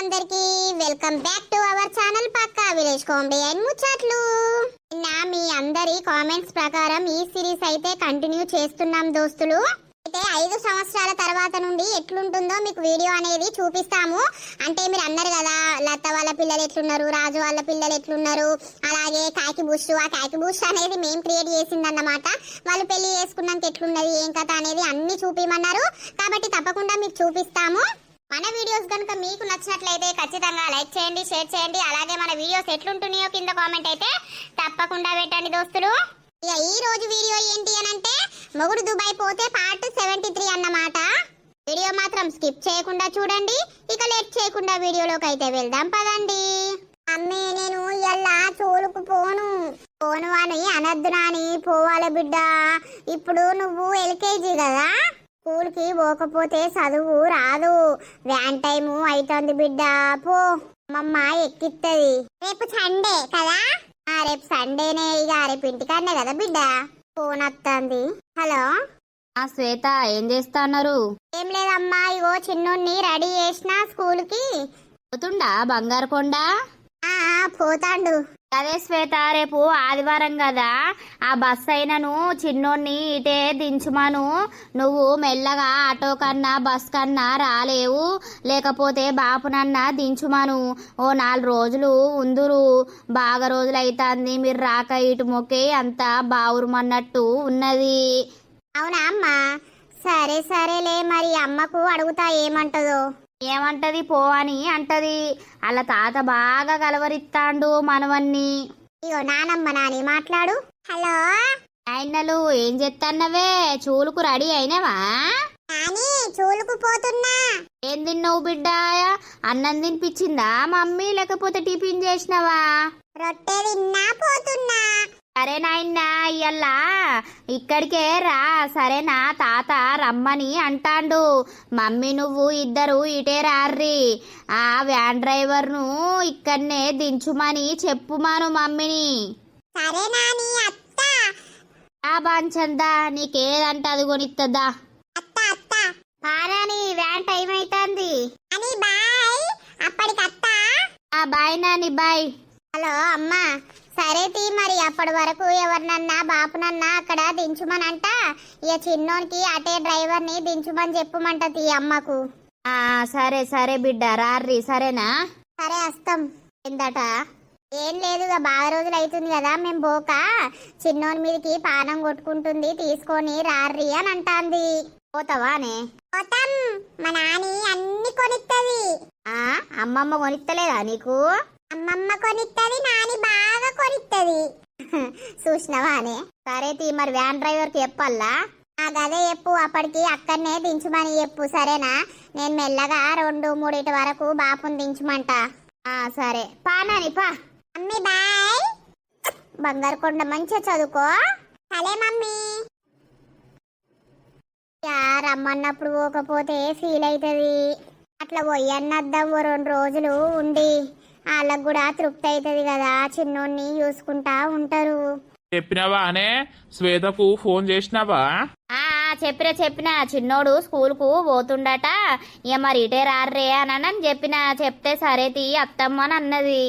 అందరికి welcome back to our channel పక్కా village comedy and ముచ్చట్లు. మీ అందరి కామెంట్స్ ప్రకారం ఈ సిరీస్ అయితే కంటిన్యూ చేస్తున్నాం దోస్తులు. అయితే 5 సంవత్సరాల తర్వాత నుండి ఎట్లుంటుందో మీకు వీడియో అనేది చూపిస్తాము. అంటే మీరు అన్నారు కదా లత వాళ్ళ పిల్లలు ఎట్లున్నారు, రాజు వాళ్ళ పిల్లలు ఎట్లున్నారు, అలాగే కాకి బుష్, ఆ కాకి బుష్ అనేది మేము క్రియేట్ చేసిందన్నమాట. వాళ్ళు పెళ్లి చేసుకున్నాక ఎట్లున్నది ఏం కథ అనేది అన్ని చూపిమన్నారు. కాబట్టి తప్పకుండా మీకు చూపిస్తాము. మన వీడియోస్ కనుక మీకు నచ్చినట్లయితే ఖచ్చితంగా లైక్ చేయండి, షేర్ చేయండి. అలాగే మన వీడియోస్ ఎట్లుంటున్నాయో కింద కామెంట్ అయితే తప్పకుండా పెట్టండి దోస్తులు. ఇక ఈ రోజు వీడియో ఏంటి అని అంటే మొగుడు దుబాయ్ పోతే పార్ట్ 73 అన్నమాట. వీడియో మాత్రం స్కిప్ చేయకుండా చూడండి. ఇక లేట్ చేయకుండా వీడియోలోకి అయితే వెళ్దాం పదండి. అమ్మే నేను ఇలా చోలుకు పోను అని అనద్దు నాని, పోవాలి బిడ్డ. ఇప్పుడు నువ్వు ఎల్కేజీ కదా, స్కూల్ కి పోకపోతే చదువు రాదు. వ్యాన్ టైము అవుతుంది బిడ్డ, పో అమ్మమ్మ ఎక్కిత్తది. రేపు సండే కదా, రేపు సండేనే, ఇక రేపు ఇంటికాడనే కదా బిడ్డ. ఫోన్ వస్తుంది. హలో శ్వేత, ఏం చేస్తున్నారు? ఏం లేదమ్మా, ఇగో చిన్నోన్ని రెడీ చేసిన స్కూల్ కి. పోతుండా బంగారు కొండ? పోతాండు. అదే శ్వేత, రేపు ఆదివారం కదా, ఆ బస్ అయినను చిన్నోన్ని ఇటే దించుమాను. నువ్వు మెల్లగా ఆటో కన్నా బస్ కన్నా రాలేవు, లేకపోతే బాపునన్నా దించుమాను. ఓ 4 రోజులు ఉందురు, బాగా రోజులు అవుతుంది మీరు రాక. ఇటు మొక్కే అంతా బావురుమన్నట్టు ఉన్నది. అవునా అమ్మా? సరే సరేలే, మరి అమ్మకు అడుగుతా ఏమంటదో. ఏమంటది పో అని అంటది. అలా తాత బాగా కలవరిస్తాండు మనవన్ని. ఇగో నానమ్మ నాని మాట్లాడు. హలో ఆయనలు, ఏం చెత్తన్నవే? చూలుకు రెడీ అయినవా? నాని చూలుకు పోతున్నా. ఏం తిన్నావు బిడ్డ? అన్నం తినిపించిందా మమ్మీ, లేకపోతే టిఫిన్ చేసినవా? రొట్టె తిన్నా పోతున్నా. సరే నాయనా, ఇయ్యల్లా ఇక్కడికే రా సరేనా? తాత రమ్మని అంటాండు. మమ్మీ నువ్వు ఇద్దరు ఇటే రార్రి. ఆ వ్యాన్ డ్రైవర్ను ఇక్కడనే దించుమని చెప్పుమాను మమ్మీని. సరే నాని అత్త. ఆ బాంచందా, నీకేదంటే అది కొనిత్తదా. అత్త అత్త పారాని, వ్యాన్ టైం అవుతుంది. అని బాయ్. అప్పటికి అత్త. Bye Nani, bye. హలో అమ్మా, సరే తీ, మరి అప్పటి వరకు ఎవరినన్నా బాపునన్నా అక్కడ దించుమనంట. ఇక చిన్నోనికి అటే డ్రైవర్ని దించుమని చెప్పుమంట తీ అమ్మకు. సరే సరే బిడ్డ, రార్రి సరేనా? సరే వస్తాం. ఏందట? ఏం లేదు, ఇక బాగా రోజులు అవుతుంది కదా మేము పోక, చిన్నోని మీదకి పానం కొట్టుకుంటుంది, తీసుకొని రార్రి అని అంటాంది. పోతావానే? పోతాం, మా నాని అన్ని కొనిత్తది. అమ్మమ్మ కొనిత్తలేదా నీకు? అమ్మమ్మ కొనిత్తది, నాని బాగా కొనిత్తది. చూసినవానే? సరే తీ, మరి వ్యాన్ డ్రైవర్ కి చెప్పల్లా? గదే చెప్పు, అప్పటికి అక్కడనే దించుమని చెప్పు సరేనా? నేను మెల్లగా 2-3 వరకు బాపుని దించుమంట. సరే పానాని పా. Mummy bye. బంగారు కొండ మంచిగా చదువుకో. సరే మమ్మీ. రమ్మన్నప్పుడు పోకపోతే ఫీల్ అవుతుంది. అట్లా పోయన్నద్దాం 2 రోజులు ఉండి, వాళ్ళకు కూడా తృప్తి అవుతుంది కదా, చిన్నోన్ని చూసుకుంటా ఉంటారు. చెప్పినావా అనే శ్వేతకు ఫోన్ చేసినావా? చెప్పిన చిన్నోడు స్కూల్ కు పోతుండట, ఇక మరి ఇటే రారే అని చెప్తే సరే తీ అత్తమ్మ అని అన్నది.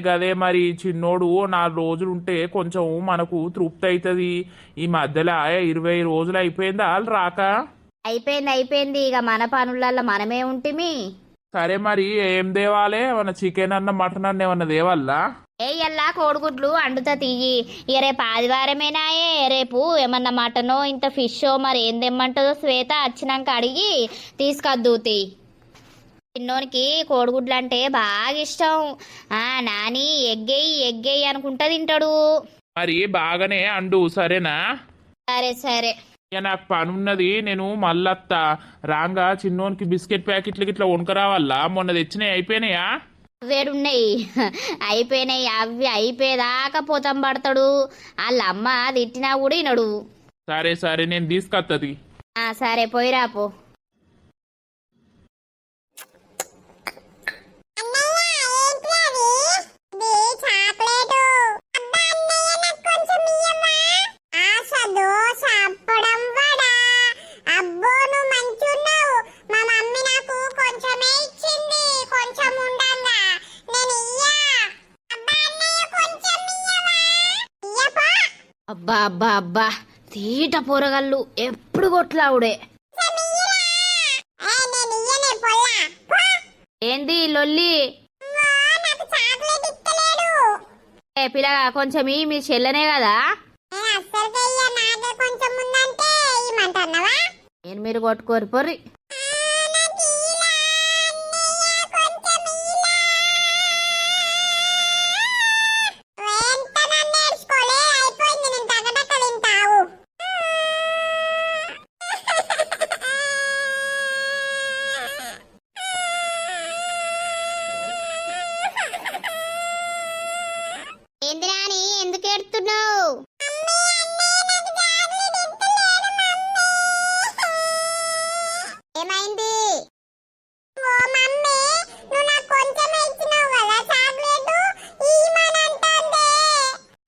గదే మరి చిన్నోడు 4 రోజులు ఉంటే కొంచెం మనకు తృప్తి అవుతుంది. ఈ మధ్యలో 20 రోజులు అయిపోయిందా వాళ్ళు రాక? అయిపోయింది, ఇక మన పనులలో మనమే ఉంటిమి. సరే మరి ఏం దేవాలే? ఏమన్నా చికెన్ అన్న మటన్ అన్న ఏమన్నా దేవాలా? ఎల్లా కోడిగుడ్లు అండుతా తీయి. ఇక రేపు ఆదివారమేనాయే, రేపు ఏమన్నా మటనో ఇంత ఫిషో మరి ఏం తెమ్మంటుందో శ్వేత వచ్చినాక అడిగి తీసుకొద్దూతి. చిన్నోనికి కోడిగుడ్లు అంటే బాగా ఇష్టం. నాని ఎగ్గేయి అనుకుంటా తింటాడు. మరి బాగానే అండు సరేనా? సరే ఇక నాకు పని ఉన్నది, నేను మళ్ళత్తా. రాంగా చిన్నోనికి బిస్కెట్ ప్యాకెట్లు ఇట్లా వణుకరావాలా? మొన్న తెచ్చినాయి అయిపోయినాయా? వేడున్నాయి, అయిపోయినాయి. అవి అయిపోయేదాకా పోతాం పడతాడు. వాళ్ళ అమ్మ తిట్టినా కూడా వినడు. సరే నేను తీసుకొత్తది. సరే పోయిరాపో. అబ్బో నువ్వు మంచున్నావు. మా మమ్మీ నాకు కొంచెమే ఇచ్చింది, కొంచెం అబ్బా అబ్బా అబ్బా తీట పొరగళ్ళు ఎప్పుడు కొట్లావుడే. ఏంది లొల్లి? ఏ పిల్లగా కొంచెం మీ చెల్లనే కదా, నేను మీరు కొట్టుకోరు పొర్రి. ఏంది నాని ఎందుకు ఏడుతున్నావు? ఏమైంది? ఓ మమ్మీ నువ్వు నాకు కొంచెం ఇచ్చినావు కదా చాక్లెట్ ఇయ్యమనంటాందే.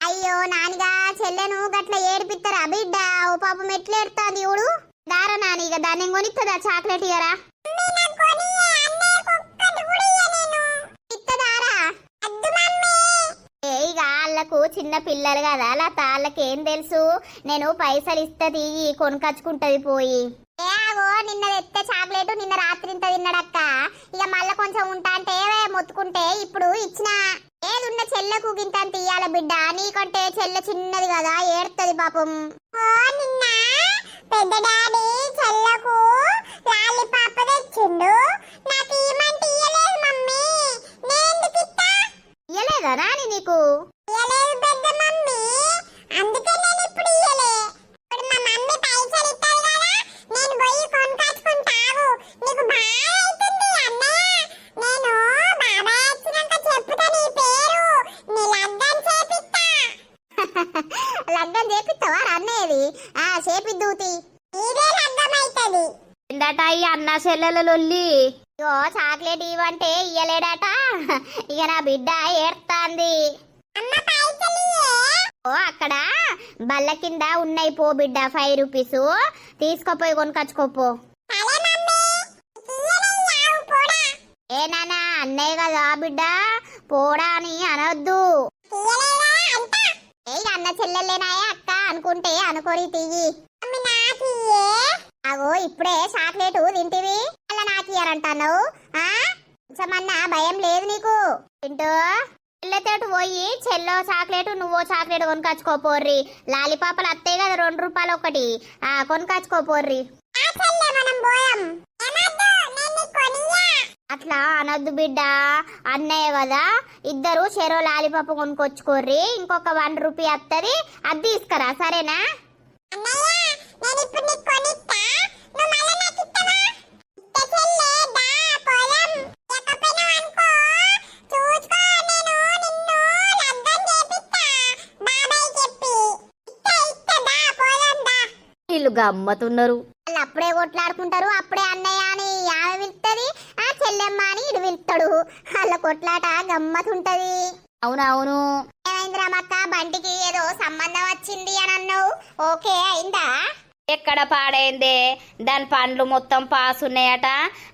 అయ్యో నానిగా చెల్లెను గట్ల ఏడిపిస్తారా బిడ్డ? ఓ పాపం ఎట్లా ఏడుతాంది చూడు. దారా నాని ఇక దాన్ని కొనిస్తుందా చాక్లెట్ ఇయరా? వాళ్ళకు చిన్న పిల్లలు కదా లత, వాళ్ళకేం తెలుసు? నేను పైసలు ఇస్తా తీయి కొనుకచ్చుకుంటది పోయి. ఏగో నిన్న తెస్తే చాక్లెట్ నిన్న రాత్రి ఇంత తిన్నాడక్క. ఇక మళ్ళా కొంచెం ఉంటా అంటే మొత్తుకుంటే ఇప్పుడు ఇచ్చిన. ఏదున్న చెల్లకు గింత తీయాల బిడ్డ, నీకంటే చెల్లె చిన్నది కదా ఏడుతుంది పాపం. నిన్న పెద్ద డాడీ చెల్లకు లాలిపాప తెచ్చిండు, నాకు ఇయ్యమంటే ఇయ్యలేదు మమ్మీ. నేను ఇస్తా. ఇయ్యలేదా నాని నీకు? ఇయ్యలేదు పెద్ద మమ్మీ, అందుకే నేను ఇప్పుడు ఇయ్యలే. ఇప్పుడు మా మమ్మీ పైసలు ఇస్తారు కదా, నేను పోయి కొనుకొచ్చుకుంటావు. నీకు బాగా అవుతుంది అన్నయ్య. నేను బాబాయ్ వచ్చినాక చెప్పుతా నీ పేరు, నీ లగ్గం చేపిస్తా. లగ్గం చేపిస్తావా అన్నయ్యది? చేపిద్దూతి, ఇదే లగ్గం అవుతుంది. ఏందట ఈ అన్న చెల్లెల లొల్లి? ఇగో చాక్లెట్ ఇవ్వంటే ఇయ్యలేడట. ఇక నా బిడ్డ ఏడుస్తాంది. ఓ అక్కడ బల్ల కింద ఉన్నాయి పో బిడ్డ, 5 రూపీస్ తీసుకోపోయి కొనుకొచ్చుకోపో. ఏ నానా అన్నయ్య కదా బిడ్డ, పోడా అని అనొద్దు. ఏ అన్న చెల్లెలేనాయే అక్క అనుకుంటే అనుకోరి తీయి. అగో ఇప్పుడే చాక్లెట్ తింటివి అలా నాకియారంటున్నావు. కొంచెమన్నా భయం లేదు నీకు? తింటూ చెల్లెతోటి పోయి చెల్లో చాక్లెట్ నువ్వో చాక్లెట్ కొనుకొచ్చుకోపోర్రి. లాలిపాపలు అత్తాయి కదా 2 రూపాయలు ఒకటి, కొనుకొచ్చుకోపోర్రి. అట్లా అనొద్దు బిడ్డ, అన్నయ్య కదా, ఇద్దరు చెరో లాలిపాప కొనుక్కొచ్చుకోర్రి. ఇంకొక 1 రూపీ వస్తుంది, అది తీసుకురా సరేనా? వీళ్ళు గమ్మతున్నారు. వాళ్ళు అప్పుడే కొట్లాడుకుంటారు, అప్పుడే అన్నయ్య అని ఆమె పిలుస్తుంది, చెల్లెమ్మ అని ఇడు పిలుస్తాడు. వాళ్ళ కొట్లాట గమ్మతుంటది. అవునవును. ఏమైంది రామక్క, బంటికి ఏదో సంబంధం వచ్చింది అని అన్నావు, ఓకే అయిందా? ఎక్కడ పాడైందే, దాని పండ్లు మొత్తం పాస్ ఉన్నాయట.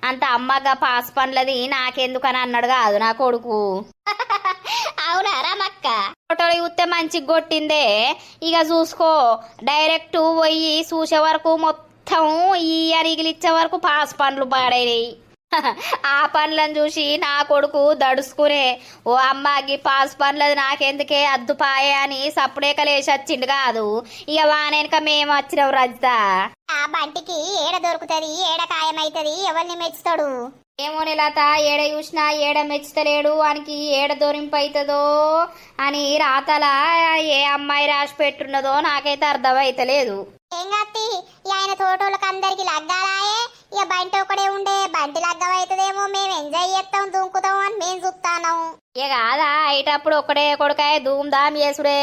అంత అమ్మగా పాస్ పండ్లది నాకెందుకని అన్నాడు కాదు నా కొడుకు. అవునా రామక్క? ఫోటోలు చూస్తే మంచిగా కొట్టిందే. ఇక చూసుకో, డైరెక్ట్ పోయి చూసే వరకు మొత్తం ఈ అరిగిలిచ్చే వరకు పాస్ పండ్లు పాడైనాయి. ఆ పండ్లను చూసి నా కొడుకు దడుచుకునే, ఓ అమ్మాకి పాస్ పండ్లది నాకెందుకే అద్దుపాయే అని సప్పుడేకలేసి వచ్చిండు కాదు. ఇక వానెనక మేము వచ్చినాం రజిత. ఆ బంటికి ఏడ దొరుకుతుంది, ఏడ ఖాయమైతుంది, ఎవరిని మెచ్చుతాడు? ఏమో నెలత, ఏడ చూసినా ఏడ మెచ్చుతలేడు, వానికి ఏడ దొరింపు అవుతుందో అని రాతలా ఏ అమ్మాయి రాసి పెట్టున్నదో నాకైతే అర్థమైతలేదు. ఏం కత్తి ఆయన తోటోళ్ళకి అందరికి లగ్గాలాయే, ఇక బంటి ఒకడే ఉండే, బంటి లగ్గం అవుతుందేమో, మేము ఎంజాయ్ చేస్తాం దూకుతాం అని మేము చూస్తాను. ఇక కాదా అయిటప్పుడు ఒకడే కొడుకాయ ధూమ్ ధామ్ చేసుడే.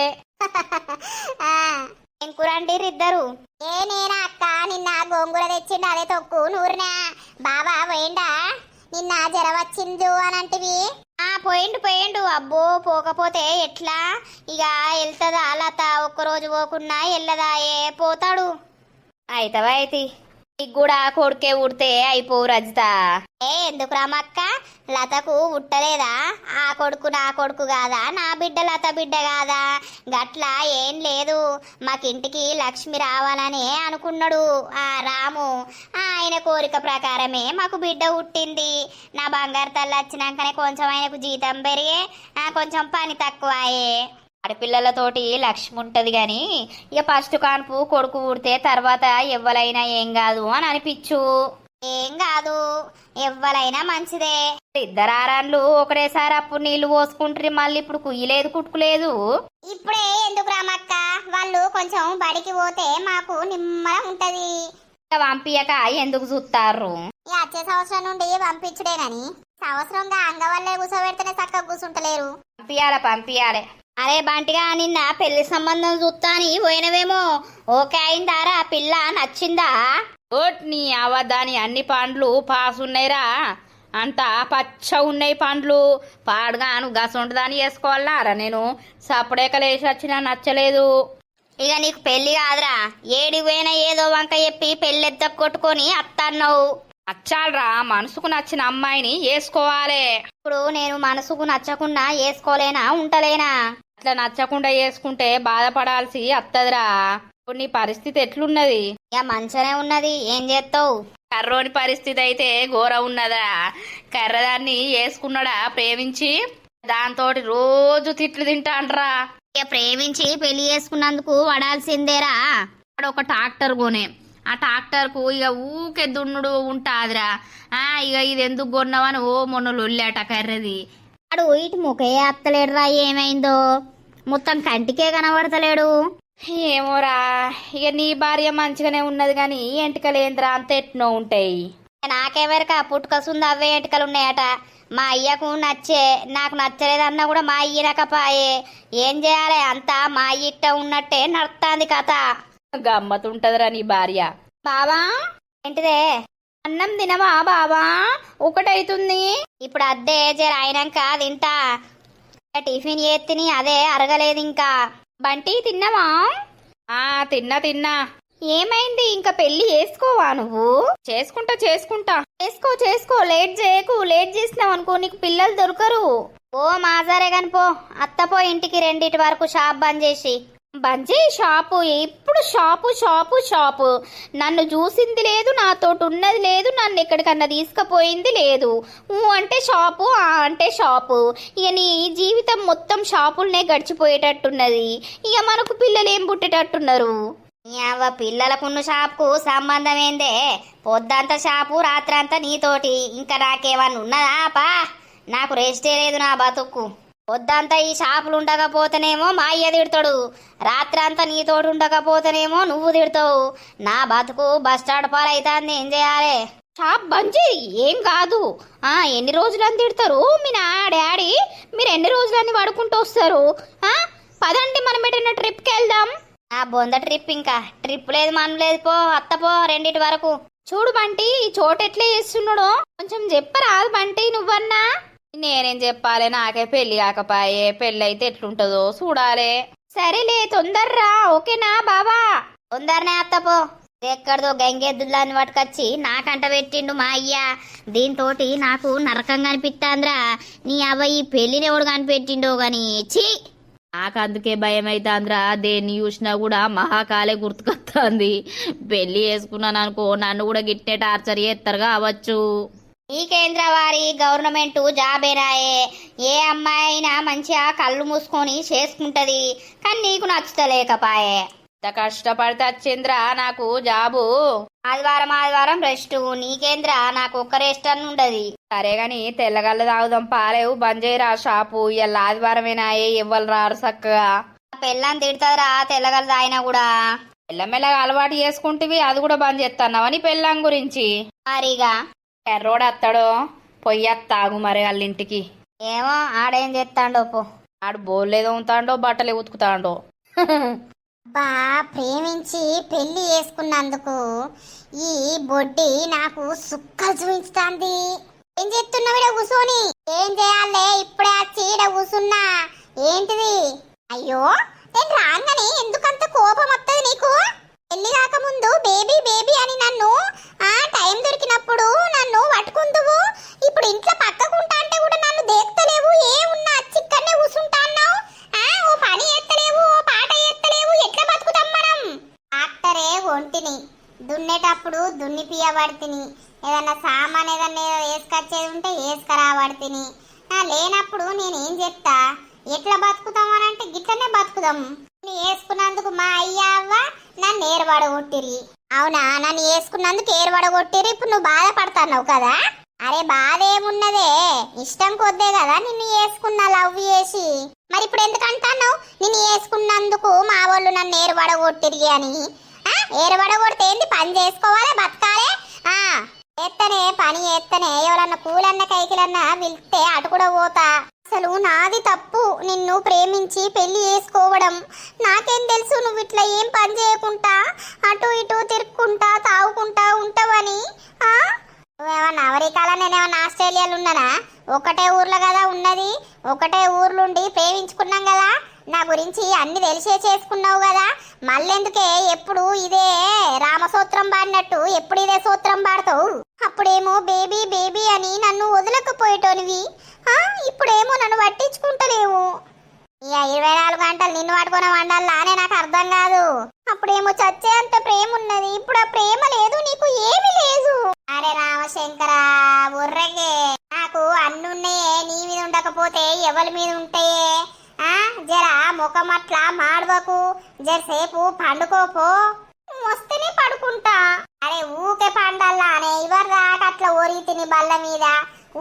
ఏం కూరంటీరు ఇద్దరు? ఏ నేనా అక్క, నిన్న గోంగూర తెచ్చిండు అదే తొక్కు నూరినా. బాబా పోయిండా? నిన్న జ్వరం వచ్చింది అని అంటివి. పోయిండు. అబ్బో పోకపోతే ఎట్లా? ఇక వెళ్తుందా లత? ఒక్కరోజు పోకున్నా వెళ్ళదా? పోతాడు. అయితే నీకు కూడా కొడుకే ఉడితే అయిపోవు రజిత. ఎందుకు రామక్క, లతకు ఉట్టలేదా? ఆ కొడుకు నా కొడుకు కాదా? నా బిడ్డ లత బిడ్డ కాదా? గట్లా ఏం లేదు. మాకింటికి లక్ష్మి రావాలనే అనుకున్నాడు ఆ రాము. ఆయన కోరిక ప్రకారమే మాకు బిడ్డ పుట్టింది. నా బంగారు తల్లి వచ్చినాకనే కొంచెం ఆయనకు జీతం పెరిగే, కొంచెం పని తక్కువయే. ఆడపిల్లలతోటి లక్ష్మి ఉంటది గాని ఇక ఫస్ట్ కాన్పు కొడుకు పుడితే తర్వాత ఎవ్వలైనా ఏం కాదు అని అనిపించు. ఏం కాదు, ఎవ్వరైనా మంచిదే. ఇద్దరు ఆరాన్లు ఒకటేసారి అప్పుడు నీళ్లు పోసుకుంటారు, మళ్ళీ ఇప్పుడు కుయ్యలేదు కుట్టుకులేదు. ఇప్పుడే ఎందుకు రామక్క, వాళ్ళు కొంచెం బడికి పోతే మాకు నిమ్మలం ఉంటది. పంపియక ఎందుకు చూస్తారు? ఈ వచ్చే సంవత్సరం నుండి పంపించుడేనని, సంవత్సరంగా అంగవల్లే కూర్చోబెడితేనే చక్కగా కూర్చుంటలేరు. పంపియాలే. అరే బంటిగా, నిన్న పెళ్లి సంబంధం చూస్తాని పోయినవేమో, ఓకే అయిందారా? పిల్ల నచ్చిందా? నీ అవదాని అన్ని పండ్లు పాసున్నాయిరా, అంతా పచ్చ ఉన్నాయి పండ్లు. పాడుగాను గసొంటదాని వేసుకోవాలరా నేను. సపడేక లేచి వచ్చినా నచ్చలేదు. ఇక నీకు పెళ్లి కాదురా, ఏడికి పోయినా ఏదో వంక చెప్పి పెళ్ళెద్ద కొట్టుకొని అత్తన్నావు. నచ్చాలరా, మనసుకు నచ్చిన అమ్మాయిని వేసుకోవాలి. ఇప్పుడు నేను మనసుకు నచ్చకుండా వేసుకోలేనా ఉంటలేనా? అట్లా నచ్చకుండా వేసుకుంటే బాధపడాల్సి అత్తదిరా. ఇప్పుడు నీ పరిస్థితి ఎట్లున్నది? ఇక మంచిగానే ఉన్నది, ఏం చేస్తావు? కర్రోని పరిస్థితి అయితే ఘోర ఉన్నదా. కర్రదాన్ని వేసుకున్నాడా ప్రేమించి, దాంతో రోజు తిట్లు తింటాండ్రా. ఇక ప్రేమించి పెళ్లి చేసుకున్నందుకు పడాల్సిందేరా. ఒక ట్రాక్టర్ కొనే, ఆ ట్రాక్టర్ కు ఇక ఊకే దున్నుడు ఉంటాదిరా. ఇక ఇది ఎందుకు కొన్నావని ఓ మొన్న లొల్లాట కర్రది. వాడు ఇటు ముఖే అత్తలేడురా, ఏమైందో మొత్తం కంటికే కనబడతలేడు. ఏమోరా, ఇక నీ భార్య మంచిగానే ఉన్నది గాని ఎంటికలేంద్రా అంత ఎట్నో ఉంటాయి. నాకెవరికా పుట్టుకసుంది అవే ఎంటికలు ఉన్నాయట. మా అయ్యకు నచ్చే, నాకు నచ్చలేదన్నా కూడా మా అయ్య నకపాయే. ఏం చేయాలి, అంతా మా అయ్య ఇట్ట ఉన్నట్టే నడుస్తుంది కథ. గమ్మతుంటదిరా నీ భార్య. బావా, ఏంటిదే? అన్నం తినవా బావా? ఒకటైతుంది. ఇప్పుడు అద్దే జర అయినాక తింటా. టిఫిన్ చేతిని అదే అరగలేదు ఇంకా. బంటి తిన్నావా? తిన్నా. ఏమైంది, ఇంకా పెళ్లి చేసుకోవా నువ్వు? చేసుకుంటా. చేసుకో, లేట్ చేయకు. లేట్ చేసినావు అనుకో నీకు పిల్లలు దొరకరు. ఓ మాజారే కాని పో, అత్తపో ఇంటికి 2 వరకు షాప్ బంద్ చేసి. షాపు ఎప్పుడు షాపు. నన్ను చూసింది లేదు, నాతోటి ఉన్నది లేదు, నన్ను ఎక్కడికన్నా తీసుకుపోయింది లేదు. అంటే షాపు, అంటే షాపు. ఇక నీ జీవితం మొత్తం షాపులనే గడిచిపోయేటట్టున్నది. ఇక మనకు పిల్లలు ఏం పుట్టేటట్టున్నారు? పిల్లలకున్న షాప్కు సంబంధం ఏందే? పొద్దంతా షాపు, రాత్రంతా నీతోటి. ఇంకా నాకేమన్నా ఉన్నదా? పా, నాకు రెస్టే లేదు నా బతుక్కు. పొద్దంతా ఈ షాపులు ఉండకపోతేనేమో మా అయ్య తిడతాడు, రాత్రంతా నీతోటి ఉండకపోతేనేమో నువ్వు తిడతావు. నా బతుకు బస్ స్టాండ్ పాలైతుంది, ఏం చేయాలి? షాప్ బంద్ చేయి, ఏం కాదు. ఎన్ని రోజులని తిడతారు మీ డాడీ? మీరు ఎన్ని రోజులని పడుకుంటూ వస్తారు? పదండి మనం ఎటైనా ట్రిప్కి వెళ్దాం. బొంద ట్రిప్, ఇంకా ట్రిప్ లేదు మనం లేదు. పో అత్తపో 2 వరకు. చూడు బంటి, ఈ చోటు ఎట్లా చేస్తున్నాడో కొంచెం చెప్పరాదు బంటి నువ్వన్నా. నేనేం చెప్పాలి, నాకే పెళ్లి కాకపాయే. పెళ్లి అయితే ఎట్లుంటదో చూడాలి. సరేలే, తొందర్రా, ఓకేనా బాబా? తొందరనే అత్తపో. ఎక్కడదో గంగెద్దులాన్ని పట్టుకొచ్చి నాకంట పెట్టిండు మా అయ్య. దీంతో నాకు నరకంగా అనిపిస్తాంద్రా. నీ అవ్వ ఈ పెళ్లిని ఎవడు కనిపెట్టిండో గాని ఛీ. నాకు అందుకే భయం అవుతాంద్రా. దేన్ని చూసినా కూడా మహాకాలే గుర్తుకొస్తుంది. పెళ్లి చేసుకున్నాను అనుకో, నన్ను కూడా గిట్టే టార్చర్ చేస్తారు కావచ్చు. ఈ కేంద్ర వారి గవర్నమెంట్ జాబేనాయే. ఏ అమ్మాయి అయినా మంచిగా కళ్ళు మూసుకొని చేసుకుంటది, కానీ నీకు నచ్చుతలేకపాయే. ఇంత కష్టపడితే వచ్చింద్రా నాకు జాబు. ఆదివారం రెస్ట్. నీకేంద్రా, నాకు ఒక్క రెస్ట్ అని ఉండదు. సరే గాని తెల్లగల్ల తాగుదాం, పాలేవు బంద్ చేయరా షాపు. ఇవాళ ఆదివారమేనాయే, ఇవ్వరు రారు చక్కగా. పెళ్ళని తిడతారా తెల్లగల్ల తాగినా కూడా? మెల్లమెల్లగా అలవాటు చేసుకుంటేవి, అది కూడా బంద్ చేస్తున్నావా నీ పెళ్ళం గురించి? మరిగా ఎర్రోడు అత్తాడో పొయ్యత్తాగు మరి వాళ్ళింటికి. ఏమో ఆడేం చేస్తాడో పో. ఆడు బోర్లేదో ఉంటాడో బట్టలే ఉతుకుతాడో. బా, ప్రేమించి పెళ్లి చేసుకున్నందుకు ఈ బొడ్డి నాకు సుక్కలు చూపించుతాంది. ఏం చేస్తున్నావు ఈడ కూర్చొని? ఏం చేయాలే, ఇప్పుడే వచ్చి ఈడ కూర్చున్నా. ఏంటిది? అయ్యో, నేను రాగానే ఎందుకంత కోపం వస్తుంది నీకు? పెళ్లి కాకముందు బేబీ బేబీ అని నన్ను టైం దొరికినప్పుడు నన్ను పట్టుకుందువు. ఇప్పుడు ఇంట్లో పక్కకుంటా అంటే కూడా నన్ను దేక్తలేవు. ఏమున్నా చిక్కనే కూసుంటా అన్నావు. ఓ పని ఎత్తలేవు, ఓ పాట ఎత్తలేవు. ఎట్లా బతుకుతాం మనం? డాక్టరే ఒంటిని దున్నేటప్పుడు దున్నిపియబడితిని. ఏదన్నా సామాన్ ఏదన్నా వేసుకొచ్చేది ఉంటే వేసుకురాబడితిని. లేనప్పుడు నేనేం చెప్తా? ఎట్లా బతుకుతామనంటే గిట్లనే బతుకుదాం. నేను వేసుకున్నందుకు మా అయ్య అవ్వ నన్ను ఏర్పడగొట్టిరి. అవునా, నన్ను వేసుకున్నందుకు ఏర్పడగొట్టిరి. ఇప్పుడు నువ్వు బాధపడుతున్నావు కదా? అరే బాధ ఏమున్నదే, ఇష్టం కొద్దే కదా నిన్ను వేసుకున్నా లవ్ చేసి. మరి ఇప్పుడు ఎందుకంటున్నావు నిన్ను వేసుకున్నందుకు మా వాళ్ళు నన్ను ఏర్పడగొట్టిరి అని? ఏర్పడగొడితే ఏంది? పని చేసుకోవాలి, బతకాలే. ఎత్తనే పని ఎత్తనే ఎవరన్నా కూలన్న కైకిలన్నా వెళ్తే అటు కూడా పోతా. అసలు నాది తప్పు నిన్ను ప్రేమించి పెళ్లి చేసుకోవడం. నాకేం తెలుసు నువ్వు ఇట్లా ఏం పని చేయకుండా అటు ఇటు తిరుక్కుంటా తాగుకుంటా ఉంటావని. నువ్వేమన్నా అమెరికాలో నేనేమన్నా ఆస్ట్రేలియాలో ఉన్నానా? ఒకటే ఊర్లో కదా ఉన్నది. ఒకటే ఊర్లుండి ప్రేమించుకున్నాం కదా. నా గురించి అన్ని తెలిసే చేసుకున్నావు కదా. మళ్ళెందుకే ఎప్పుడు ఇదే రామసూత్రం పాడినట్టు ఎప్పుడు ఇదే సూత్రం పాడతావు? అప్పుడేమో బేబీ బేబీ అని నన్ను వదలకపోయేటోనివి. ఇప్పుడేమో నన్ను పట్టించుకుంటలేవు. ఇక 24 గంటలు నిన్ను పట్టుకుని వండాలానే నాకు అర్థం కాదు. అప్పుడేమో చచ్చే అంత ప్రేమ ఉన్నది, ఇప్పుడు ఆ ప్రేమ లేదు, నీకు ఏమీ లేదు. అరే రామశంకర బుర్రగే, నాకు అన్నున్నాయే, నీ మీద ఉండకపోతే ఎవరి మీద ఉంటాయే? జర ముఖం అట్లా మాడవకు, జరసేపు పండుకోపో. వస్తేనే పడుకుంటా. అరే ఊకే పండల్లా అనే ఇవరి దాకా అట్లా ఓరి తిని బల్ల మీద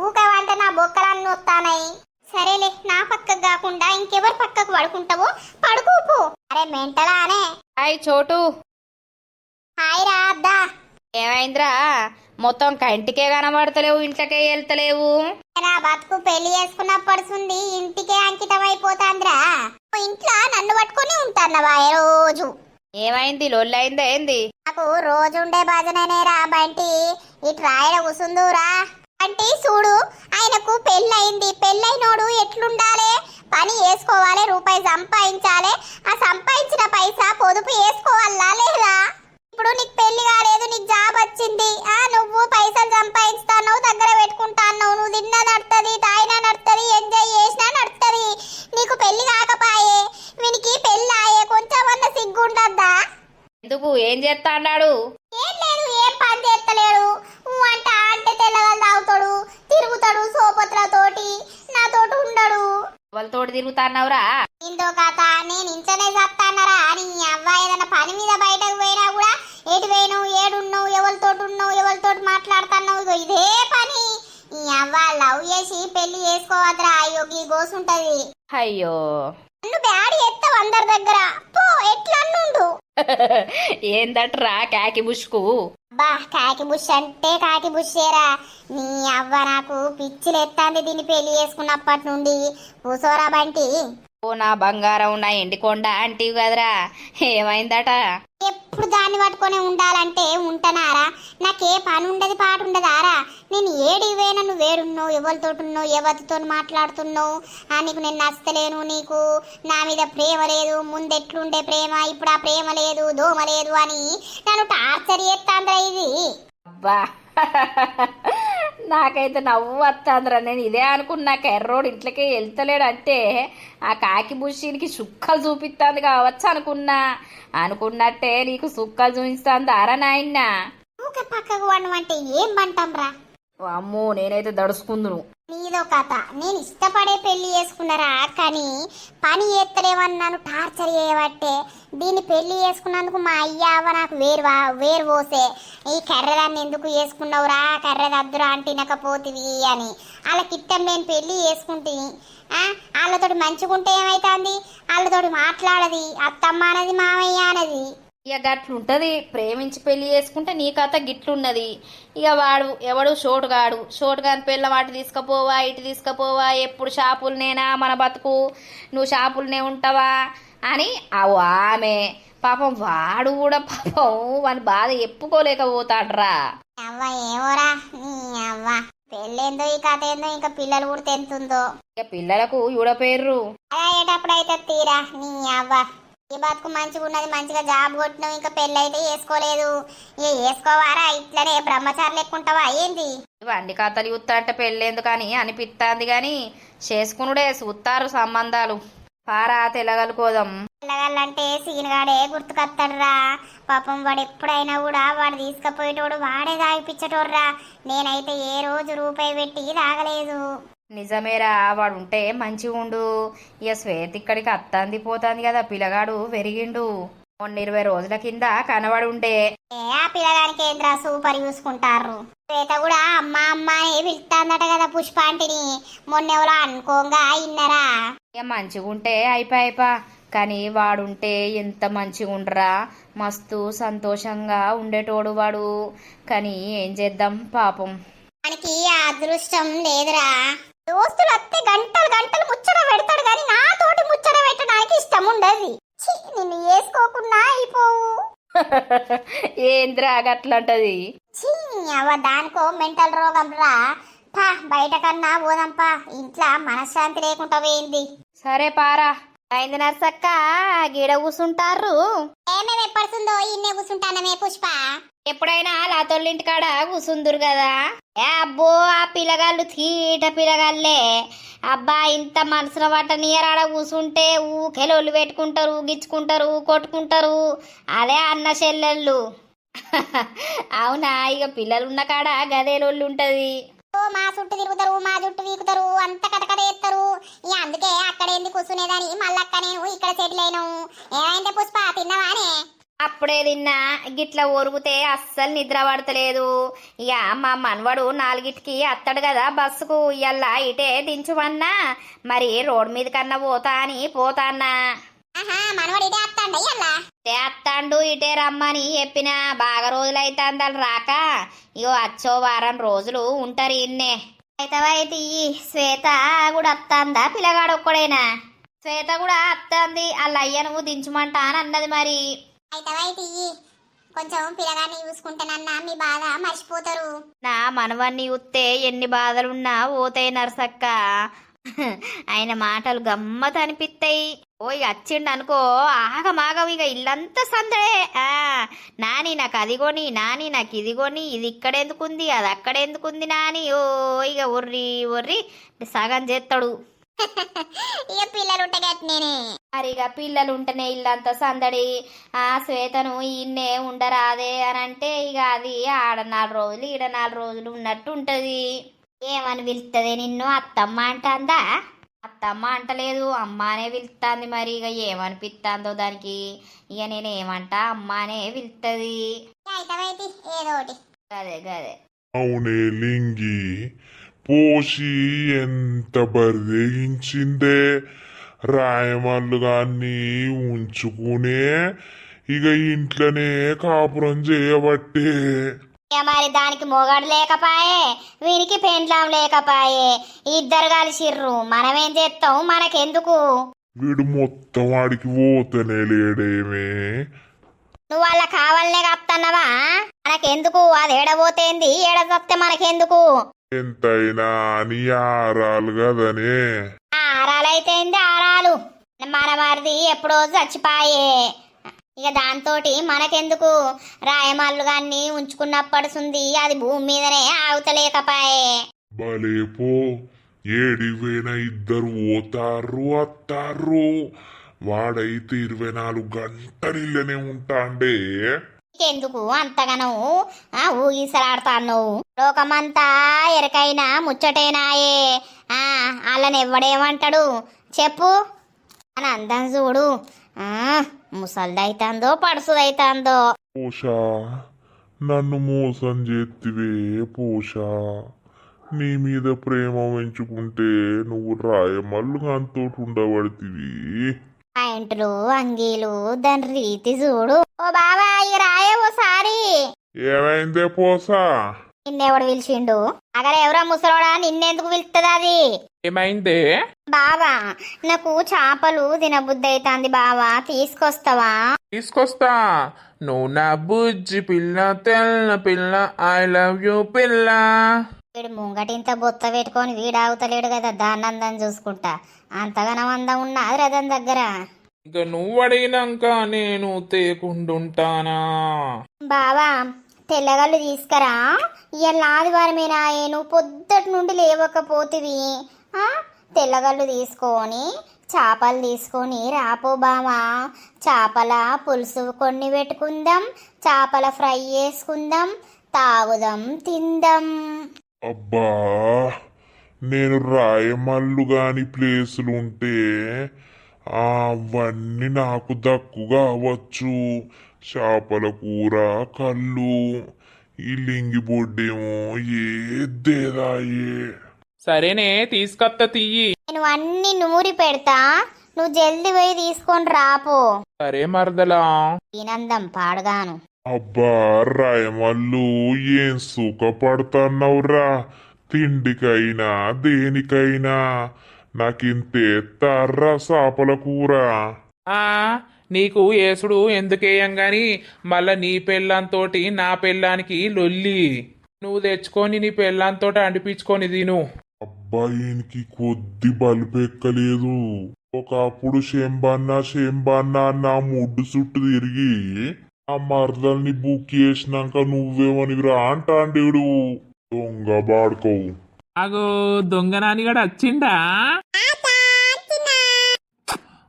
ఊకే వంట నా బొక్కలన్నీ వస్తానాయి. సరేలే, నా పక్కకు కాకుండా ఇంకెవరి పక్కకు పడుకుంటావో పడుకోపో. అరే మెంటలా అనే. హాయ్ చోటు. హాయ్ రా అద్దా. ఏమైందిరా, మొత్తం కంటికే కనబడతలేవు, ఇంట్లోకే వెళ్తలేవు. నా బతుకు పెళ్లి చేసుకున్నప్పడుంది ఇంటికే అంకితం అయిపోతాందిరా. ఇంట్లో నన్ను పట్టుకుని ఉంటాన్నవా రోజు? ఏమైంది, లొల్లైందా ఏంది? నాకు రోజు ఉండే భజననేరా బంటి. ఇటు రాయడ కూసుందురా బంటి. చూడు, ఆయనకు పెళ్ళయింది. పెళ్ళైనోడు ఎట్లుండాలి? పని చేసుకోవాలి, రూపాయి సంపాదించాలి. ఆ సంపాదించిన పైసా పొదుపు వేసుకోవాలా లేదా? ఇప్పుడు నీకు పెళ్లి కాలేదు, నీకు జాబ్ వచ్చింది. నువ్వు పైసలు సంపాదిస్తావు, దగ్గర పెట్టుకుంటావు. నువ్వు తిన్నా నడుతుంది, తాయినా నడుతుంది, ఎంజాయ్ చేసినా నడుతుంది. నీకు పెళ్లి కాకపాయే, వీనికి పెళ్ళి ఆయే. కొంచెం అన్న సిగ్గుండద్దా? ఎందుకు, ఏం చేస్తా అన్నాడు? ఏం లేదు, ఏం పని చేస్తలేడు. అంటే తెల్లగలు తాగుతాడు, తిరుగుతాడు సోపత్రతోటి, నాతోటి ఉండడు. వాళ్ళతోటి తిరుగుతా అన్నావురా? ఇందో కథ, నేను ఇంట్లోనే చెప్తానరా. నీ అవ్వ ఏదైనా పని మీద బయటకు పోయినా కూడా ఎటు పోయినావు, ఏడున్నావు, ఎవరితోటి ఉన్నావు, ఎవరితోటి మాట్లాడుతున్నావు, ఇదే పని. ఈ అవ్వ లవ్ చేసి పెళ్లి చేసుకోవద్దురా, యోగి గోసుంటది. అయ్యో, నన్ను బ్యాడ్ చేస్తావు అందరి దగ్గర. పో, ఎట్లా అన్నుండు. ఏందట్రా కాకి బుష్కు? బా, కాకి బుష్ అంటే కాకి బుషేరా. నీ అవ్వ నాకు పిచ్చిలెత్తాంది దీన్ని పెళ్లి చేసుకున్నప్పటి నుండి. కూసోరా బంటి. ఓ నా బంగారం, నా ఎండికొండ అంటివి కదరా, ఏమైందట? ఎప్పుడు దాన్ని పట్టుకొని ఉండాలంటే ఉంటనారా? నాకే పని ఉండదు, పాట ఉండదారా? నేను ఏడివేనా, నువ్వు వేడున్నావు, ఎవరితోటి ఉన్నావు, ఎవరితో మాట్లాడుతున్నావు, నీకు నేను నచ్చలేను, నీకు నా మీద ప్రేమ లేదు, ముందెట్లుండే ప్రేమ, ఇప్పుడు ఆ ప్రేమ లేదు, దోమ లేదు అని నన్ను టార్చర్ చేస్తాంద్రా ఇది. అబ్బా, నాకైతే నవ్వు వస్తాందిరా. నేను ఇదే అనుకున్నా, ఎర్రోడు ఇంట్లోకి వెళ్తలేడు అంటే ఆ కాకి బుషీనికి సుక్కలు చూపిస్తాంది కావచ్చు అనుకున్నట్టే నీకు సుక్కలు చూపిస్తాంది అరా నాయన్న. ఊకే పక్కకు వండమంటే ఏం పంటాం రా? అమ్మో, నేనైతే దడుచుకుందును. నీదో కథ. నేను ఇష్టపడే పెళ్లి చేసుకున్నారా, కానీ పని చేస్తలేమన్నాను టార్చర్ చేయబట్టే దీన్ని పెళ్లి చేసుకున్నందుకు మా అయ్యావ నాకు వేరు పోసే. ఈ కర్రెదాన్ని ఎందుకు చేసుకున్నావురా, కర్రెదద్దురా అంటే తినకపోతివి అని వాళ్ళకి ఇట్టం నేను పెళ్లి చేసుకుంటే వాళ్ళతోటి మంచిగుంటే ఏమైతుంది? వాళ్ళతోటి మాట్లాడది, అత్తమ్మ అనేది, మామయ్య అనేది. ఇక గట్లుంటది, ప్రేమించి పెళ్లి చేసుకుంటే నీ కథ గిట్లున్నది. ఇక ఎవడు షోటుగాని పిల్ల వాటి తీసుకుపోవా, ఇటు తీసుకుపోవా, ఎప్పుడు షాపులనేనా మన బతుకు, నువ్వు షాపులనే ఉంటావా అని ఆమె పాపం. వాడు కూడా పాపం వాని బాధ ఎప్పుకోలేకపోతాడ్రా. అవ్వ ఏమోరా, నీ అవ్వ పెళ్ళేందో ఈ కథ ఏందో, ఇంకా పిల్లలు కూడా తెంతుందో. ఇక పిల్లలకు యూడ పేర్రు అయ్యేటప్పుడు అయితే తీరా. నీ అవ్వ ఈ బతుకు మంచిగా ఉన్నది, మంచిగా జాబ్ కొట్టినావు, ఇంకా పెళ్ళి అయితే చేసుకోలేదు. ఇక చేసుకోవారా ఇట్లనే బ్రహ్మచారి లెక్కుంటావా ఏంది? ఇవన్నీ కథలు చూస్తా అంటే పెళ్ళేందుకని అనిపిస్తాంది గాని చేసుకునుడే చూస్తారు సంబంధాలు. పారా తెలగలుకోదాం. పిల్లగాళ్ళంటే సీనుగాడే గుర్తుకొస్తాడురా. పాపం వాడు ఎప్పుడైనా కూడా వాడు తీసుకుపోయేటోడు వాడే తాగిపించటోడ్రా. నేనైతే ఏ రోజు రూపాయి పెట్టి తాగలేదు. నిజమేరా, వాడు ఉంటే మంచిగా ఉండు. ఇక శ్వేత ఇక్కడికి అత్తంది పోతాంది కదా, పిల్లగాడు పెరిగిండు. మొన్న 20 రోజుల కింద కనబడి ఉండే. ఆ పిల్లగానికి ఏంద్రా సూపర్ చూసుకుంటారు. శ్వేత కూడా అమ్మ అమ్మ అని పిలుస్తాందట కదా పుష్పాంటిని. మొన్న ఎవరో అనుకోంగా ఇన్నరా. ఇక మంచిగా ఉంటే అయిపోయిపా, కానీ వాడుంటే ఎంత మంచిగా ఉండరా, మస్తు సంతోషంగా ఉండేటోడు వాడు. కానీ ఏం చేద్దాం పాపం, మనకి ఆ అదృష్టం లేదురా. దోస్తులు వస్తే గంటలు గంటలు ముచ్చట పెడతాడు కానీ నాతోటి ముచ్చట పెట్టడానికి ఇష్టం ఉండదు. నిన్ను వేసుకోకుండా అయిపోవు. ఏంద్రా గట్లంటది? దానికో మెంటల్ రోగం రా. పా బయట కన్నా పోదాంపా, ఇంట్లో మనశ్శాంతి లేకుండా పోయింది. సరే పారా. అయింది నర్సక్క, గీడ కూసుంటారు. ఏమేమి ఎప్పడుతుందో ఇన్నే కూర్చుంటానమే పుష్ప. ఎప్పుడైనా లాతోళ్ళింటి కాడ కూసుందురు కదా. ఏ అబ్బో, ఆ పిల్లగాళ్ళు తీట పిల్లగాళ్ళే. అబ్బా, ఇంత మనసుల పట్ట నీరాడ కూసుంటే ఊకెలోళ్ళు పెట్టుకుంటారు, గిచ్చుకుంటారు, కొట్టుకుంటారు. అదే అన్న చెల్లెళ్ళు. అవునా, ఇక పిల్లలున్న కాడ గదేలోళ్ళు ఉంటది. మా చుట్టూ తిరుగుతారు, మా జుట్టు వీకుతారు, అంత కటకట ఎత్తారు. ఇక అందుకే అక్కడేంది కూర్చునేదని మళ్ళక్క నేను ఇక్కడ సెటిల్ అయినావు. ఏమైందే పుష్ప, తిన్నావానే? అప్పుడే తిన్నా. గిట్ల ఒరుగుతే అస్సలు నిద్ర పడతలేదు. ఇక మా మనవడు 4కి అత్తడు కదా బస్సుకు. ఇయ్యల్లా ఇటే దించుమన్నా, మరి రోడ్ మీద కన్నా పోతా అని పోతాన్నా. మనవాడు ఇటే అత్తాండ ఇయ్యల్లా? ఇటే అత్తాండు, ఇటే రమ్మని చెప్పినా. బాగా రోజులైతాంది వాళ్ళు రాక. ఇగో అచ్చో వారం రోజులు ఉంటారు ఇన్నే. అయితే శ్వేత కూడా అత్తాందా, పిల్లగాడు ఒక్కడేనా? శ్వేత కూడా అత్తాంది. వాళ్ళ అయ్య నువ్వు దించుమంటా అని అన్నది. మరి అయితే కొంచెం పిల్లగాన్ని చూసుకుంటానన్నా మీ బాధ మర్చిపోతారు. నా మనవన్ని చూస్తే ఎన్ని బాధలున్నా పోతాయి నర్సక్క. ఆయన మాటలు గమ్మత్ అనిపిస్తాయి. ఓ ఇక వచ్చిండు అనుకో, ఆగమాగం ఇక ఇల్లంతా సందడే. నాని నాకు అదిగోని, నాని నాకు ఇదిగోని, ఇది ఇక్కడెందుకుంది, అది అక్కడెందుకుంది నాని. ఓ ఇక ఒర్రి ఒర్రి సగం చేస్తాడు. ఇక పిల్లలు ఉంటే నేనే మరి ఇక పిల్లలు ఉంటేనే ఇల్లంతా సందడి. ఆ శ్వేతను ఈయన్నే ఉండరాదే అని అంటే ఇక అది ఆడ 4 రోజులు ఈడ 4 రోజులు ఉన్నట్టు ఉంటది. ఏమని పిలుస్తుంది నిన్ను? అత్తమ్మ అంటాందా? అత్తమ్మ అంటలేదు, అమ్మానే పిలుస్తుంది. మరి ఇక ఏమనిపిస్తుందో దానికి. ఇక నేను ఏమంటా, అమ్మానే పిలుస్తుంది. అయితే ఏదో ఒకటి. గదే గదే. అవునే లింగి, పోషి ఎంత బరిగించిందే. రాయమల్లు గాన్ని ఉంచుకునే ఇక ఇంట్లోనే కాపురం చేయబట్టే. మరి దానికి మొగడు లేకపాయే, వీనికి పెండ్లాం లేకపాయే, ఇద్దరు కలిసిర్రు. మనమేం చేస్తాం, మనకెందుకు? వీడు మొత్తం ఆడికి పోతనే లేడేమే. నువ్వు వాళ్ళ కావాలనే కప్తన్నావా? మనకెందుకు? అది ఏడబోతేంది, ఏడబోతే మనకెందుకు? ఎంతైనా నీ ఆరాలు కదనే. ఆరాలైతే ఆరాలు. మన మరిది ఎప్పుడో చచ్చిపాయే. ఇక దాంతో మనకెందుకు? రాయమల్లు గాన్ని ఉంచుకున్నప్పడుసుంది, అది భూమి మీదనే ఆగుతలేకపాయే. భలేపో, ఏడిపోయినా ఇద్దరు పోతారు అత్తారు. వాడైతే 24 గంటలు ఇళ్ళనే ఉంటాండే. ఎందుకు అంతగానో ఊగిసలాడుతాను? లోకమంతా ఎరకైనా ముచ్చటేనాయే. వాళ్ళని ఎవడేమంటాడు చెప్పు అని అందం చూడు. ముసల్దైతాందో పడుసుదైతాందో. పూషా, నన్ను మోసం చేతివే పూషా. నీ మీద ప్రేమ పెంచుకుంటే నువ్వు రాయమల్లుగాంతో ఉండబడితివి. పాయింట్లు, అంగీలు, దాని రీతి చూడు. ఓ బాబా, ఇక రాయే ఓసారి. ఏమైందే పోసా? నిన్నెవడు పిలిచిండు? అక్కడ ఎవరో ముసలోడా, నిన్నెందుకు పిలుస్తుంది అది? ఏమైందే? బావా, నాకు చేపలు తినబుద్ధి అవుతుంది బావా, తీసుకొస్తావా? తీసుకొస్తా. నువ్వు నా బుజ్జి పిల్ల, తెల్ల పిల్ల, ఐ లవ్ యూ పిల్ల. వీడు ముంగటింత బొత్త పెట్టుకొని వీడాగుతలేడు కదా, దాన్ని అందం చూసుకుంటా. అంతగానం అందం ఉన్నది రథం దగ్గర. ఇక నువ్వు అడిగినాక నేను తేకుండుంటానా? బావా తెల్లగళ్ళు తీసుకురా, ఇవాళ ఆదివారమేనా, నువ్వు పొద్దుటి నుండి లేవకపోతివి. తెల్లగళ్ళు తీసుకొని చేపలు తీసుకొని రాపో బావా. చేపల పులుసు కొన్ని పెట్టుకుందాం, చేపల ఫ్రై చేసుకుందాం, తాగుదాం, తిందాం. అబ్బా, నేను రాయమల్లు గాని ప్లేసులు ఉంటే అవన్నీ నాకు దక్కుగా అవ్వచ్చు. చేపల కూర, కళ్ళు, ఈ లింగి బొడ్డేమో ఏదేదాయే. సరేనే తీసుకొత్త తీయి. నేను అన్ని నూరి పెడతా, నువ్వు జల్ది పోయి తీసుకొని రాపో. సరే మరదలా. తినందం పాడగాను. అబ్బా రాయమల్లు, ఏం సుఖపడుతున్నావురా తిండికైనా దేనికైనా. నాకింతే తర్రా చేపల కూర. ఆ నీకు ఏసుడు ఎందుకేయం గాని మళ్ళా నీ పెళ్ళంతోటి నా పెళ్ళానికి లొల్లి. నువ్వు తెచ్చుకొని నీ పెళ్ళంతోటి అంటిపించుకొని తిను. అబ్బాయినికి కొద్ది బలుపెక్కలేదు. ఒకప్పుడు శంబన్నా నా ముడ్డు చుట్టూ తిరిగి ఆ మరదల్ని బుక్ చేసినాక నువ్వేమనివిరా అంటాండేడు. దొంగ బాడుకోవు. అగో దొంగ నానిగాడు వచ్చిండా?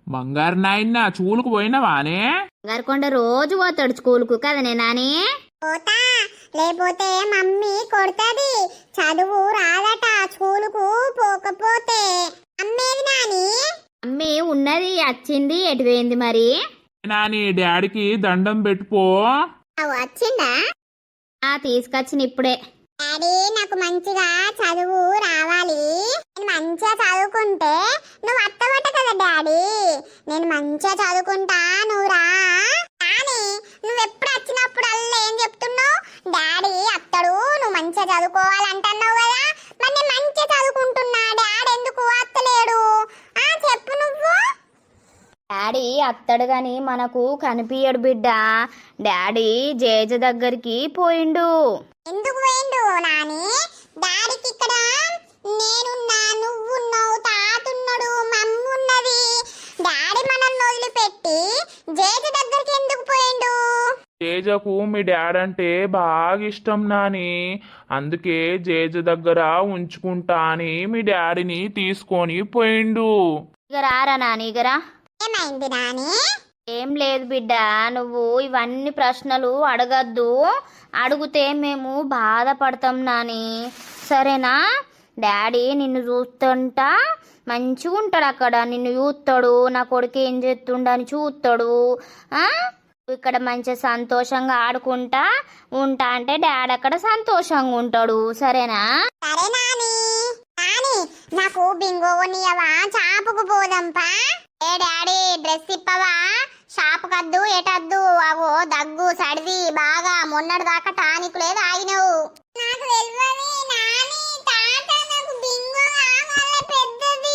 బంగారు నాయన్న చూలుకు పోయినవానే? గరకొండ రోజు పోతాడు స్కూల్కు కదనే నాని. పోతా, లేకపోతే మమ్మీ కొడుతుంది. చదువు రాదట స్కూలుకు పోకపోతే. అమ్మేది నాని? అమ్మి ఉన్నది వచ్చింది, ఎటు పోయింది మరి? నాని డాడీకి దండం పెట్టుపో. వచ్చిందా? తీసుకొచ్చిన ఇప్పుడే. డాడీ నాకు మంచిగా చదువు రావాలి, నేను మంచిగా చదువుకుంటే నువ్వు అత్తవట కదా డాడీ. నేను మంచిగా చదువుకుంటా, నువ్వు రా. కానీ నువ్వు ఎప్పుడు వచ్చినప్పుడల్లా ఏం చెప్తున్నావు? డాడీ అత్తడు, నువ్వు మంచిగా చదువుకోవాలంటున్నావు కదా. మరి నేను మంచిగా చదువుకుంటున్నా, డాడీ ఎందుకు అత్తలేడు? చెప్పు నువ్వు. డాడీ అత్తడు గాని మనకు కనిపించడు బిడ్డ. డాడీ జేజ దగ్గరికి పోయిండు. ఎందుకు పోయిండు నాని? డాడీకి ఇక్కడ నేనున్నా, నువ్వున్నావు, తాతున్నాడు, మమ్మ ఉన్నది. డాడీ మనల్ని వదిలిపెట్టి జేజ దగ్గరికి ఎందుకు పోయిండు? జేజకు మీ డాడీ అంటే బాగా ఇష్టం నాని. అందుకే జేజ దగ్గర ఉంచుకుంటా అని మీ డాడీని తీసుకొని పోయిండు. ఇక రారా నాని, ఇగరా. ఏమైంది నాని? ఏం లేదు బిడ్డ, నువ్వు ఇవన్నీ ప్రశ్నలు అడగద్దు. అడిగితే మేము బాధపడతాం నాని, సరేనా? డాడీ నిన్ను చూస్తుంటా మంచిగా ఉంటాడు అక్కడ. నిన్ను చూస్తాడు, నా కొడుకు ఏం చేస్తుండని చూస్తాడు. ఇక్కడ మంచిగా సంతోషంగా ఆడుకుంటా ఉంటా అంటే డాడీ అక్కడ సంతోషంగా ఉంటాడు, సరేనా? సరే నాని. నాని నాకు బింగో నీయవా, చాపుకు పోదంపా. ఏ డాడీ డ్రెస్ ఇప్పవా? షాపు కద్దు ఎటద్దు, అవో దగ్గు సడిది బాగా మొన్నటి దాకా టానిక్ లేదు ఆగినవు. నాకు తెలియదు నాని, తాత నాకు బింగో కావాలి పెద్దది.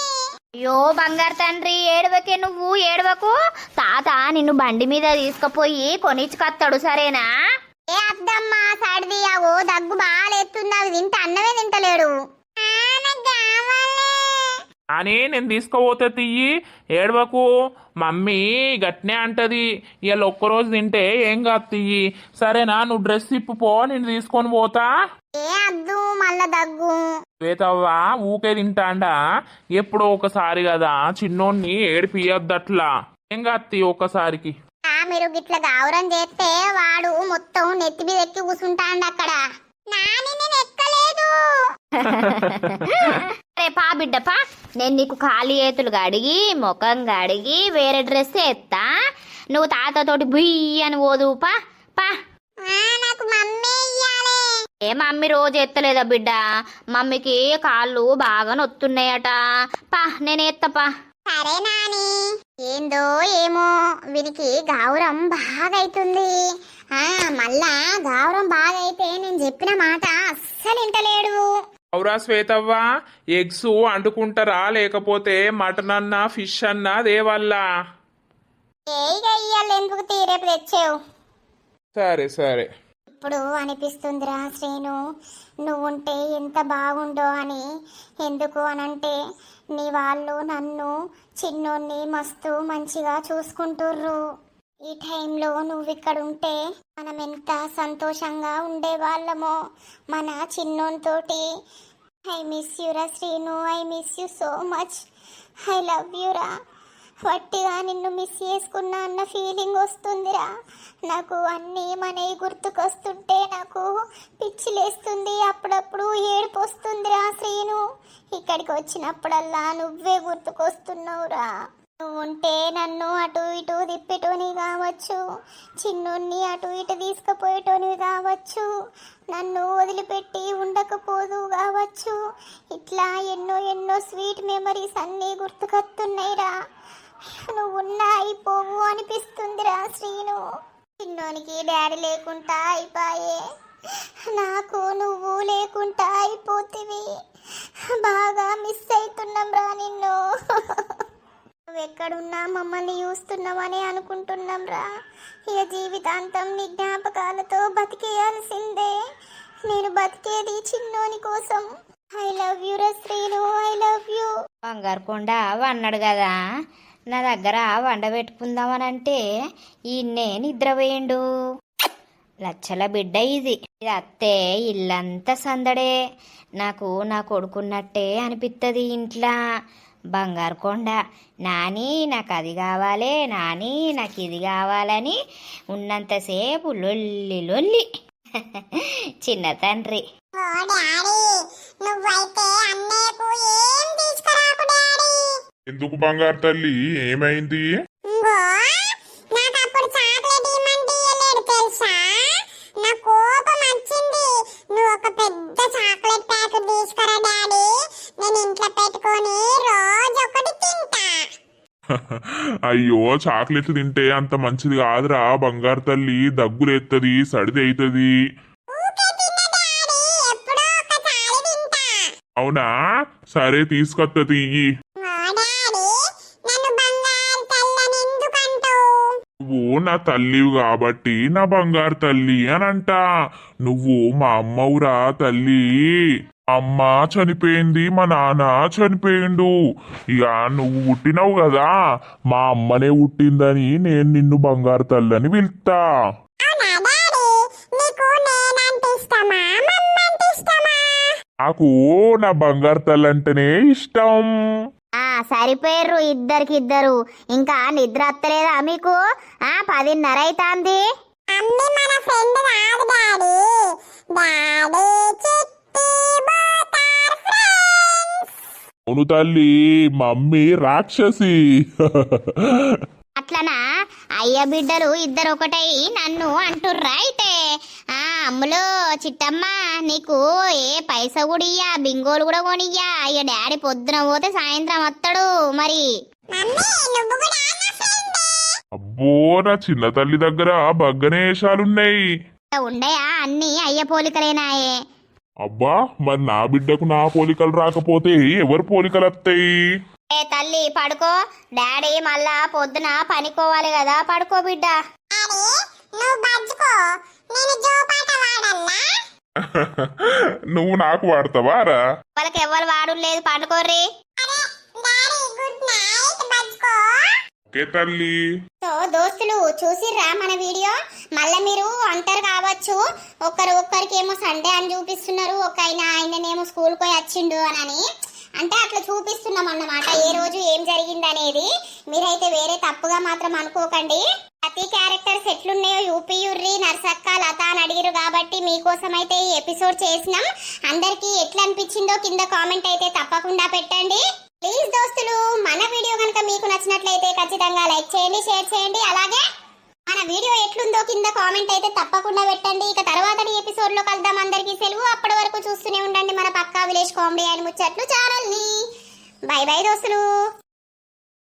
అయ్యో బంగారు తండ్రి, ఏడవకే నువ్వు, ఏడవకు. తాత నిన్ను బండి మీద తీసుకుపోయి కొనిచ్చుకొస్తాడు, సరేనా? ఏ అద్దమ్మా సడిది, అవో దగ్గు బాగాలేస్తుంది, అవి తింటే అన్నమే తింటలేడు. అని నేను తీసుకుపోతే తీయి, ఏడవకు. మమ్మీ గట్నే అంటది, ఇవాళ ఒక్కరోజు తింటే ఏం కాదు తీయి, సరేనా? నువ్వు డ్రెస్ ఇప్పుపో, నేను తీసుకొని పోతా. ఏ అద్దు మళ్ళా దగ్గు. వేతవ్వా ఊకే తింటాండా? ఎప్పుడో ఒకసారి కదా, చిన్నోన్ని ఏడిపియద్దట్లా. ఏం కాదు ఒక్కసారికి. మీరు గిట్ల గౌరం చేస్తే వాడు మొత్తం నెత్తి మీద ఎక్కి కూర్చుంటాండు అక్కడ. నాని నేను ఎక్కలేదు. అరే పా బిడ్డ పా, నేను నీకు ఖాళీ చేతులు కడిగి ముఖం కడిగి వేరే డ్రెస్ ఎత్తా. నువ్వు తాతతోటి బుయ్యి అని పోదు పా పా. నాకు మమ్మీ ఇయ్యాలే. ఏ మమ్మీ రోజు ఎత్తలేదా బిడ్డ? మమ్మీకి కాళ్ళు బాగా నొత్తున్నాయట. పా నేను ఎత్తపా. సరే నాని. ఏందో ఏమో వీనికి గౌరం బాగా అవుతుంది. మళ్ళా గౌరం బాగా అయితే నేను చెప్పిన మాట అస్సలు వింటలేడు. అవురా శ్వేతవ్వ, ఎగ్స్ అంటుకుంటారా లేకపోతే మటన్ అన్నా ఫిష్ అన్నా దేవల్లా? ఇయ్యాలి ఎందుకు తీరేపు తెచ్చావు? సరే సరే. ఇప్పుడు అనిపిస్తుందిరా శ్రీను, నువ్వుంటే ఎంత బాగుండో అని. ఎందుకు అనంటే నీ వాళ్ళు నన్ను చిన్నోన్ని మస్తు మంచిగా చూసుకుంటుర్రు. ఈ టైంలో నువ్వు ఇక్కడ ఉంటే మనం ఎంత సంతోషంగా ఉండేవాళ్ళమో మన చిన్నోనితోటి. ఐ మిస్ యూరా Srinu, I miss you so much, I love యూరా. వట్టిగా నిన్ను మిస్ చేసుకున్నా అన్న ఫీలింగ్ వస్తుందిరా. నాకు అన్నీ మనవి గుర్తుకొస్తుంటే నాకు పిచ్చిలేస్తుంది, అప్పుడప్పుడు ఏడుపు వస్తుందిరా శ్రీను. ఇక్కడికి వచ్చినప్పుడల్లా నువ్వే గుర్తుకొస్తున్నావురా. నువ్వు ఉంటే నన్ను అటు ఇటు తిప్పేటోని కావచ్చు, చిన్నుని అటు ఇటు తీసుకుపోయేటోని కావచ్చు, నన్ను వదిలిపెట్టి ఉండకపోదు కావచ్చు. ఇట్లా ఎన్నో ఎన్నో స్వీట్ మెమరీస్ అన్నీ గుర్తుకొస్తున్నాయిరా. నువ్వున్నా అయిపోవు అనిపిస్తుందిరా శ్రీను. చిన్నోనికి డాడీ లేకుండా అయిపోయే, నాకు నువ్వు లేకుండా అయిపోతివి. బాగా మిస్ అవుతున్నాం రా నిన్ను. నువ్వెక్కడున్నా మమ్మల్ని చూస్తున్నామని అనుకుంటున్నాం రా. ఇక జీవితాంతం నీ జ్ఞాపకాలతో బతికేయాల్సిందే. నేను బతికేది చిన్నోని కోసం. ఐ లవ్ యూ రా శ్రీను, ఐ లవ్ యూ. బంగారు కొండ అన్నాడు కదా, నా దగ్గర వండ పెట్టుకుందామనంటే ఈయన్నే నిద్రపోయిండు. లచ్చల బిడ్డ ఇది అత్తే ఇల్లంతా సందడే. నాకు నా కొడుకున్నట్టే అనిపిస్తుంది ఇంట్లో. బంగారు కొండ నాని నాకు అది కావాలి, నాని నాకు ఇది కావాలని ఉన్నంతసేపు లొల్లి లొల్లి. చిన్న తండ్రి. ఎందుకు బంగారు తల్లి, ఏమైంది? నువ్వు ఒక పెద్ద చాక్లెట్ ప్యాకెట్ తీసుకురా డాడీ, నేను ఇంట్లో పెట్టుకొని రోజు ఒకటి తింటా. అయ్యో, చాక్లెట్లు తింటే అంత మంచిది కాదురా బంగారు తల్లి. దగ్గులేత్తది, సడిది అవుతుంది. అవునా, సరే తీసుకొత్తది. నువ్వు నా తల్లివి కాబట్టి నా బంగారు తల్లి అని అంట. నువ్వు మా అమ్మవురా తల్లి. అమ్మ చనిపోయింది, మా నాన్న చనిపోయిండు. ఇక నువ్వు పుట్టినవు కదా, మా అమ్మనే పుట్టిందని నేను నిన్ను బంగారు తల్లి అని పిలుస్తా. నాకు నా బంగారు తల్లి అంటేనే ఇష్టం. సరిపోయారు ఇద్దరికిద్దరు. ఇంకా నిద్ర వస్తలేదా మీకు? 10:30 అవుతుంది. అవును తల్లి, మమ్మీ రాక్షసి. అట్లనా? అయ్య బిడ్డలు ఇద్దరు ఒకటై నన్ను అంటుర్రా అయితే. అమ్ములు చిట్టమ్మ, నీకు ఏ పైసా కూడా ఇయ్యా, బింగోలు కూడా కొనియ్యా. అయ్య డాడీ పొద్దున పోతే సాయంత్రం వస్తాడు మరి. అబ్బో, నా చిన్న తల్లి దగ్గర బగ్గనే వేషాలున్నాయి. ఉండయా? అన్ని అయ్య పోలికలేనాయే. అబ్బా, మరి నా బిడ్డకు నా పోలికలు రాకపోతే ఎవరు పోలికలు వస్తాయి? ఏ తల్లి పడుకో, డాడీ మళ్ళా పొద్దున పనికోవాలి కదా, పడుకో బిడ్డ. నువ్వు నాకు వాడతావా రా? వాళ్ళకి ఎవరు వాడు లేదు, పడుకోర్రి. ఓకే తల్లి. సో దోస్తులు చూసిర్రా మన వీడియో? మళ్ళీ మీరు అంటారు కావచ్చు, ఒక్కరికేమో సండే అని చూపిస్తున్నారు, ఒక ఆయననేమో స్కూల్కి పోయి వచ్చిండు అని. అంటే అట్లా చూపిస్తున్నాం అన్నమాట, ఏ రోజు ఏం జరిగింది అనేది. మీరైతే వేరే తప్పుగా మాత్రం అనుకోకండి. ప్రతి క్యారెక్టర్స్ ఎట్లున్నాయో యూపీయుర్రి, నర్సక్క, లత అని అడిగిరు కాబట్టి మీకోసం అయితే ఈ ఎపిసోడ్ చేసినాం. అందరికి ఎట్లా అనిపించిందో కింద కామెంట్ అయితే తప్పకుండా పెట్టండి. ప్లీజ్ దోస్తులు, మన వీడియో కనుక మీకు నచ్చినట్లయితే ఖచ్చితంగా లైక్ చేయండి, షేర్ చేయండి. అలాగే మన వీడియో ఎట్లుందో కింద కామెంట్ అయితే తప్పకుండా పెట్టండి. ఇక తర్వాతటి ఎపిసోడ్ లో కలుద్దాం. అందరికీ సెలవు. అప్పటి వరకు చూస్తూనే ఉండండి మన పక్కా విలేజ్ కామెడీ అండ్ ముచ్చట్లు ఛానల్ ని. బై బై దోస్తులు.